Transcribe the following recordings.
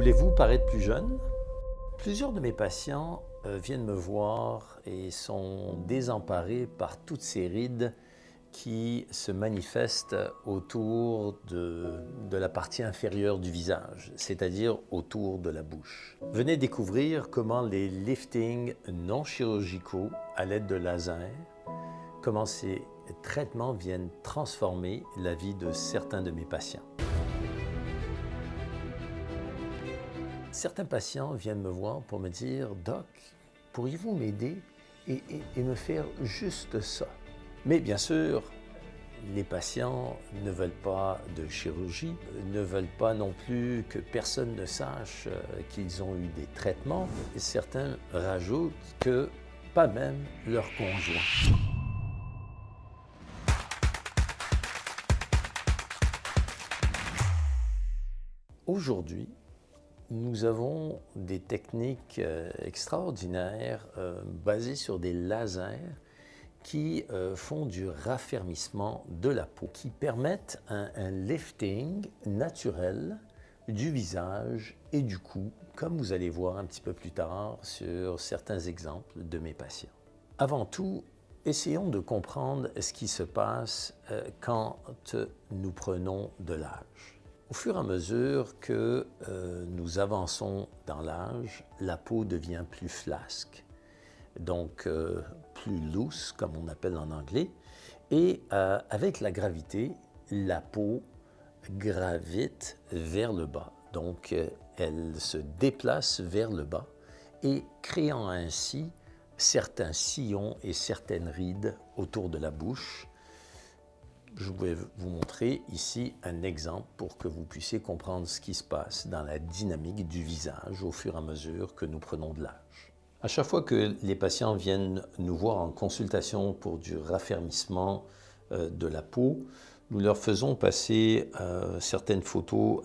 Voulez-vous paraître plus jeune? Plusieurs de mes patients viennent me voir et sont désemparés par toutes ces rides qui se manifestent autour de la partie inférieure du visage, c'est-à-dire autour de la bouche. Venez découvrir comment les liftings non chirurgicaux à l'aide de laser, comment ces traitements viennent transformer la vie de certains de mes patients. Certains patients viennent me voir pour me dire « Doc, pourriez-vous m'aider et me faire juste ça ?» Mais bien sûr, les patients ne veulent pas de chirurgie, ne veulent pas non plus que personne ne sache qu'ils ont eu des traitements. Et certains rajoutent que pas même leur conjoint. Aujourd'hui, nous avons des techniques extraordinaires basées sur des lasers qui font du raffermissement de la peau, qui permettent un lifting naturel du visage et du cou, comme vous allez voir un petit peu plus tard sur certains exemples de mes patients. Avant tout, essayons de comprendre ce qui se passe quand nous prenons de l'âge. Au fur et à mesure que nous avançons dans l'âge, la peau devient plus flasque, donc plus loose, comme on appelle en anglais, et avec la gravité, la peau gravite vers le bas, donc elle se déplace vers le bas et créant ainsi certains sillons et certaines rides autour de la bouche. Je vais vous montrer ici un exemple pour que vous puissiez comprendre ce qui se passe dans la dynamique du visage au fur et à mesure que nous prenons de l'âge. À chaque fois que les patients viennent nous voir en consultation pour du raffermissement de la peau, nous leur faisons passer certaines photos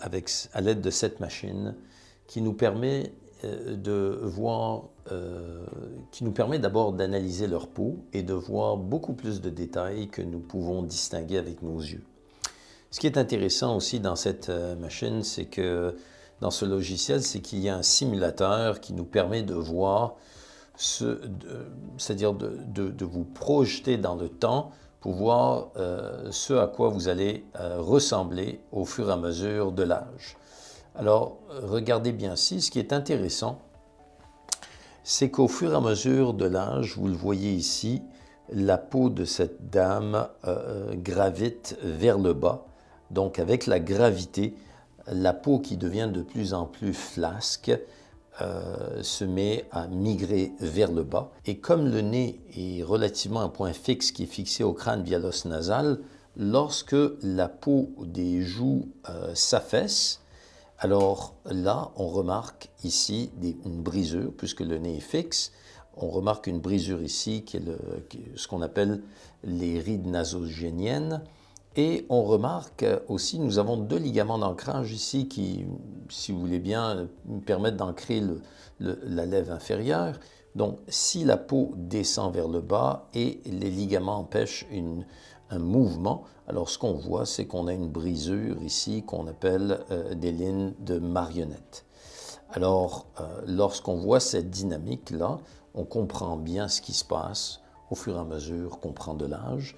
à l'aide de cette machine qui nous permet d'abord d'analyser leur peau et de voir beaucoup plus de détails que nous pouvons distinguer avec nos yeux. Ce qui est intéressant aussi dans cette machine, c'est que dans ce logiciel, c'est qu'il y a un simulateur qui nous permet de voir, c'est-à-dire de vous projeter dans le temps pour voir ce à quoi vous allez ressembler au fur et à mesure de l'âge. Alors, regardez bien ici, ce qui est intéressant, c'est qu'au fur et à mesure de l'âge, vous le voyez ici, la peau de cette dame gravite vers le bas. Donc, avec la gravité, la peau qui devient de plus en plus flasque se met à migrer vers le bas. Et comme le nez est relativement un point fixe qui est fixé au crâne via l'os nasal, lorsque la peau des joues s'affaisse, alors là, on remarque ici une brisure, puisque le nez est fixe. On remarque une brisure ici, qui est ce qu'on appelle les rides nasogéniennes. Et on remarque aussi, nous avons deux ligaments d'ancrage ici qui, si vous voulez bien, permettent d'ancrer la lèvre inférieure. Donc, si la peau descend vers le bas et les ligaments empêchent un mouvement, alors ce qu'on voit, c'est qu'on a une brisure ici qu'on appelle des lignes de marionnette. Alors, lorsqu'on voit cette dynamique-là, on comprend bien ce qui se passe au fur et à mesure qu'on prend de l'âge.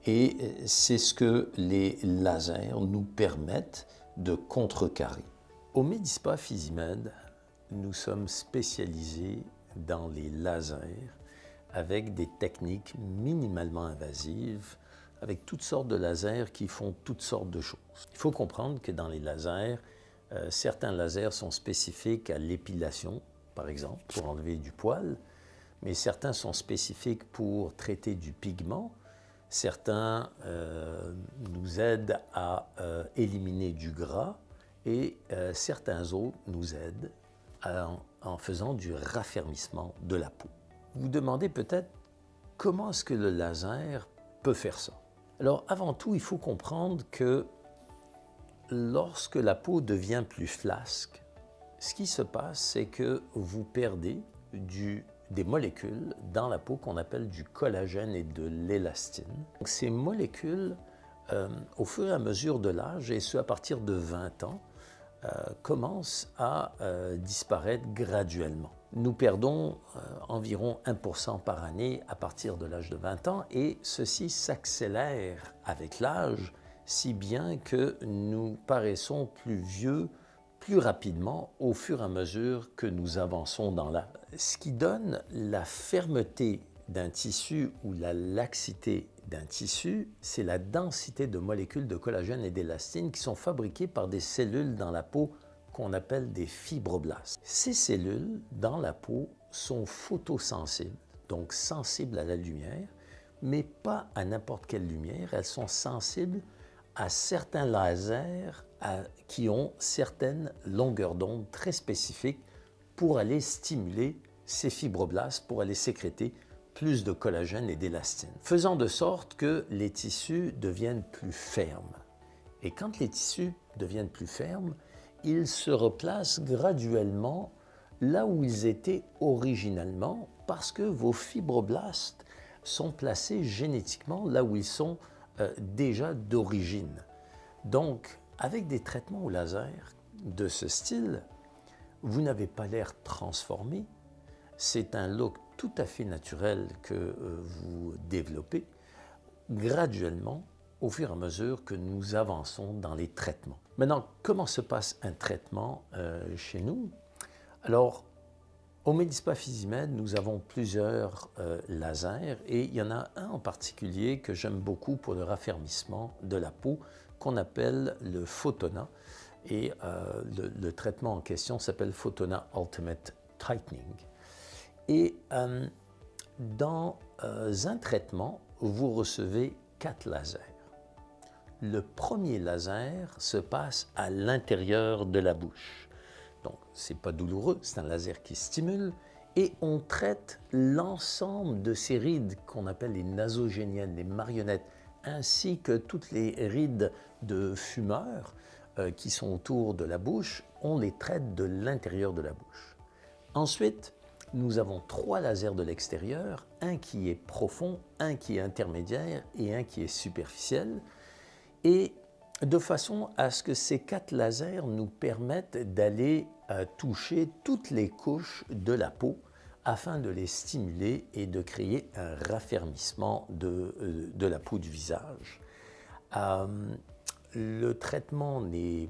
Et c'est ce que les lasers nous permettent de contrecarrer. Au Medispa Physimed, nous sommes spécialisés dans les lasers avec des techniques minimalement invasives, avec toutes sortes de lasers qui font toutes sortes de choses. Il faut comprendre que dans les lasers, certains lasers sont spécifiques à l'épilation, par exemple, pour enlever du poil, mais certains sont spécifiques pour traiter du pigment. Certains nous aident à éliminer du gras et certains autres nous aident en faisant du raffermissement de la peau. Vous vous demandez peut-être comment est-ce que le laser peut faire ça? Alors avant tout, il faut comprendre que lorsque la peau devient plus flasque, ce qui se passe, c'est que vous perdez des molécules dans la peau qu'on appelle du collagène et de l'élastine. Ces molécules, au fur et à mesure de l'âge, et ce à partir de 20 ans, commence à disparaître graduellement. Nous perdons environ 1% par année à partir de l'âge de 20 ans et ceci s'accélère avec l'âge, si bien que nous paraissons plus vieux plus rapidement au fur et à mesure que nous avançons dans l'âge. Ce qui donne la fermeté d'un tissu ou la laxité d'un tissu, c'est la densité de molécules de collagène et d'élastine qui sont fabriquées par des cellules dans la peau qu'on appelle des fibroblastes. Ces cellules dans la peau sont photosensibles, donc sensibles à la lumière, mais pas à n'importe quelle lumière. Elles sont sensibles à certains lasers qui ont certaines longueurs d'onde très spécifiques pour aller stimuler ces fibroblastes, pour aller sécréter plus de collagène et d'élastine, faisant de sorte que les tissus deviennent plus fermes. Et quand les tissus deviennent plus fermes, ils se replacent graduellement là où ils étaient originalement parce que vos fibroblastes sont placés génétiquement là où ils sont déjà d'origine. Donc, avec des traitements au laser de ce style, vous n'avez pas l'air transformé. C'est un look tout à fait naturel que vous développez graduellement au fur et à mesure que nous avançons dans les traitements. Maintenant, comment se passe un traitement chez nous? Alors, au Medispa Physimed, nous avons plusieurs lasers et il y en a un en particulier que j'aime beaucoup pour le raffermissement de la peau qu'on appelle le Photona. Et le traitement en question s'appelle Photona Ultimate Tightening. Et dans un traitement, vous recevez 4 lasers. Le premier laser se passe à l'intérieur de la bouche. Donc, ce n'est pas douloureux, c'est un laser qui stimule et on traite l'ensemble de ces rides qu'on appelle les nasogéniennes, les marionnettes, ainsi que toutes les rides de fumeurs qui sont autour de la bouche, on les traite de l'intérieur de la bouche. Ensuite, nous avons 3 lasers de l'extérieur, un qui est profond, un qui est intermédiaire et un qui est superficiel. Et de façon à ce que ces 4 lasers nous permettent d'aller toucher toutes les couches de la peau afin de les stimuler et de créer un raffermissement de la peau du visage. Le traitement n'est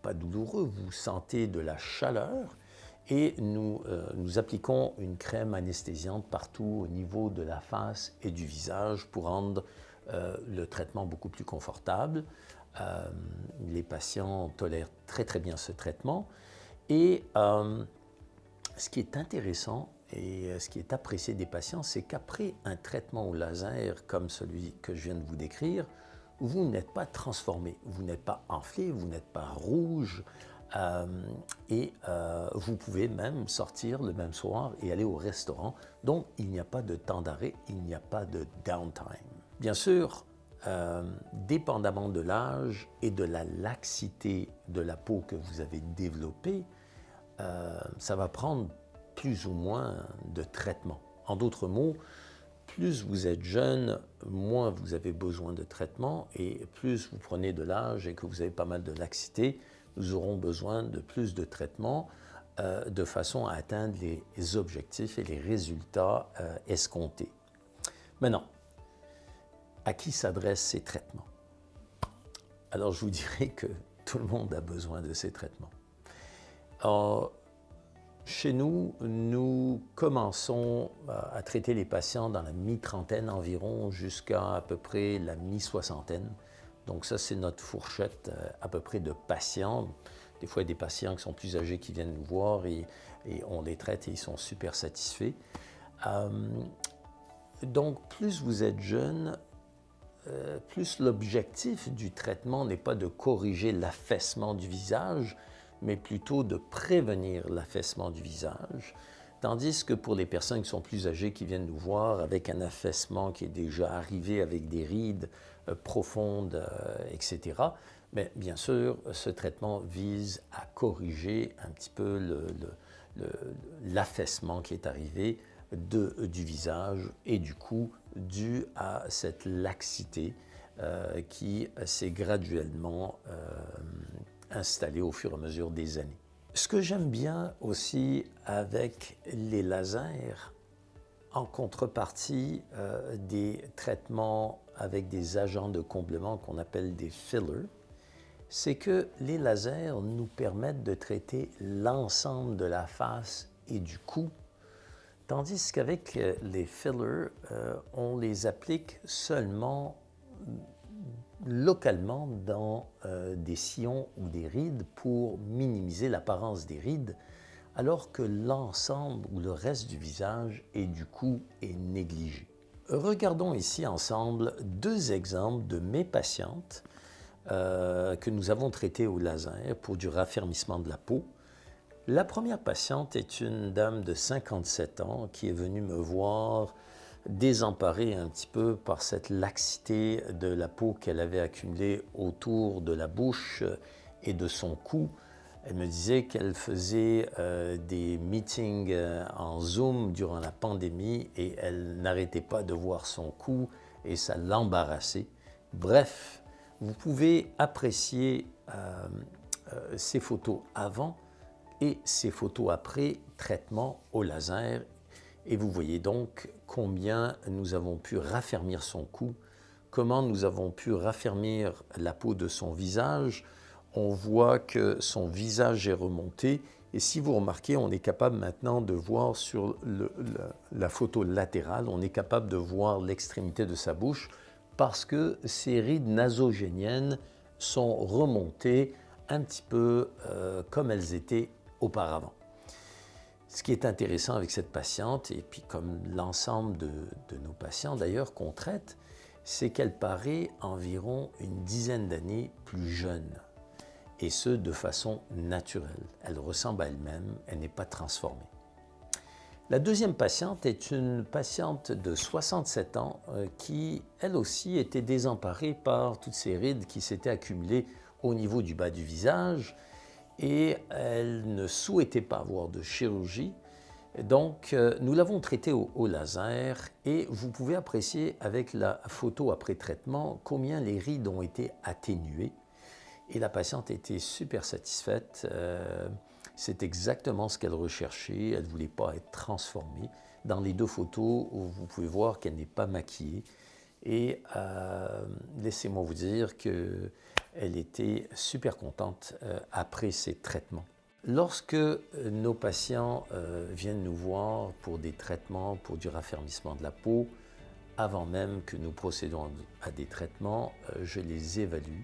pas douloureux, vous sentez de la chaleur et nous appliquons une crème anesthésiante partout au niveau de la face et du visage pour rendre le traitement beaucoup plus confortable. Les patients tolèrent très très bien ce traitement et ce qui est intéressant et ce qui est apprécié des patients, c'est qu'après un traitement au laser comme celui que je viens de vous décrire, vous n'êtes pas transformé, vous n'êtes pas enflé, vous n'êtes pas rouge et vous pouvez même sortir le même soir et aller au restaurant. Donc il n'y a pas de temps d'arrêt, il n'y a pas de downtime. Bien sûr, dépendamment de l'âge et de la laxité de la peau que vous avez développée, ça va prendre plus ou moins de traitement. En d'autres mots, plus vous êtes jeune, moins vous avez besoin de traitement et plus vous prenez de l'âge et que vous avez pas mal de laxité, nous aurons besoin de plus de traitement de façon à atteindre les objectifs et les résultats escomptés. Maintenant, à qui s'adressent ces traitements? Alors, je vous dirais que tout le monde a besoin de ces traitements. Alors, chez nous, nous commençons à traiter les patients dans la mi-trentaine environ jusqu'à à peu près la mi-soixantaine. Donc ça, c'est notre fourchette à peu près de patients. Des fois, il y a des patients qui sont plus âgés qui viennent nous voir et on les traite et ils sont super satisfaits. Donc, plus vous êtes jeune, plus l'objectif du traitement n'est pas de corriger l'affaissement du visage, mais plutôt de prévenir l'affaissement du visage. Tandis que pour les personnes qui sont plus âgées, qui viennent nous voir avec un affaissement qui est déjà arrivé avec des rides profondes, etc., mais bien sûr, ce traitement vise à corriger un petit peu l'affaissement qui est arrivé du visage et du coup dû à cette laxité qui s'est graduellement installé au fur et à mesure des années. Ce que j'aime bien aussi avec les lasers, en contrepartie des traitements avec des agents de comblement qu'on appelle des fillers, c'est que les lasers nous permettent de traiter l'ensemble de la face et du cou, tandis qu'avec les fillers, on les applique seulement localement dans des sillons ou des rides pour minimiser l'apparence des rides, alors que l'ensemble ou le reste du visage et du cou est négligé. Regardons ici ensemble deux exemples de mes patientes que nous avons traitées au laser pour du raffermissement de la peau. La première patiente est une dame de 57 ans qui est venue me voir désemparée un petit peu par cette laxité de la peau qu'elle avait accumulée autour de la bouche et de son cou. Elle me disait qu'elle faisait des meetings en Zoom durant la pandémie et elle n'arrêtait pas de voir son cou et ça l'embarrassait. Bref, vous pouvez apprécier ces photos avant et ces photos après traitement au laser. Et vous voyez donc combien nous avons pu raffermir son cou, comment nous avons pu raffermir la peau de son visage. On voit que son visage est remonté. Et si vous remarquez, on est capable maintenant de voir sur la photo latérale, on est capable de voir l'extrémité de sa bouche parce que ses rides nasogéniennes sont remontées un petit peu comme elles étaient auparavant. Ce qui est intéressant avec cette patiente, et puis comme l'ensemble de nos patients d'ailleurs qu'on traite, c'est qu'elle paraît environ une dizaine d'années plus jeune, et ce de façon naturelle. Elle ressemble à elle-même, elle n'est pas transformée. La deuxième patiente est une patiente de 67 ans qui, elle aussi, était désemparée par toutes ces rides qui s'étaient accumulées au niveau du bas du visage, et elle ne souhaitait pas avoir de chirurgie. Donc, nous l'avons traitée au laser et vous pouvez apprécier avec la photo après traitement combien les rides ont été atténuées. Et la patiente était super satisfaite. C'est exactement ce qu'elle recherchait. Elle ne voulait pas être transformée. Dans les deux photos, vous pouvez voir qu'elle n'est pas maquillée. Et laissez-moi vous dire qu'elle était super contente après ces traitements. Lorsque nos patients viennent nous voir pour des traitements, pour du raffermissement de la peau, avant même que nous procédons à des traitements, je les évalue.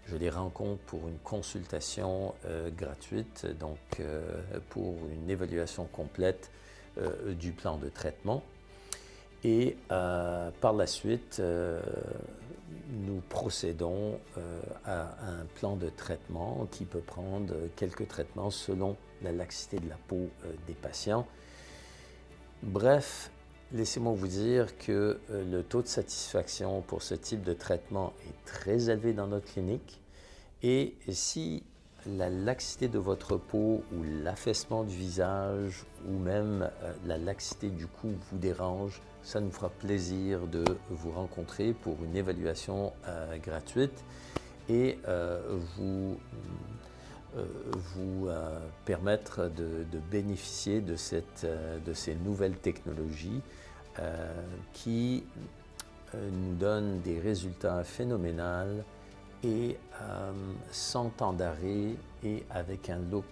Je les rencontre pour une consultation gratuite, donc pour une évaluation complète du plan de traitement. Et par la suite, nous procédons à un plan de traitement qui peut prendre quelques traitements selon la laxité de la peau des patients. Bref, laissez-moi vous dire que le taux de satisfaction pour ce type de traitement est très élevé dans notre clinique. Et si la laxité de votre peau ou l'affaissement du visage ou même la laxité du cou vous dérange, ça nous fera plaisir de vous rencontrer pour une évaluation gratuite et vous permettre de bénéficier de ces nouvelles technologies qui nous donnent des résultats phénoménaux et sans temps d'arrêt et avec un look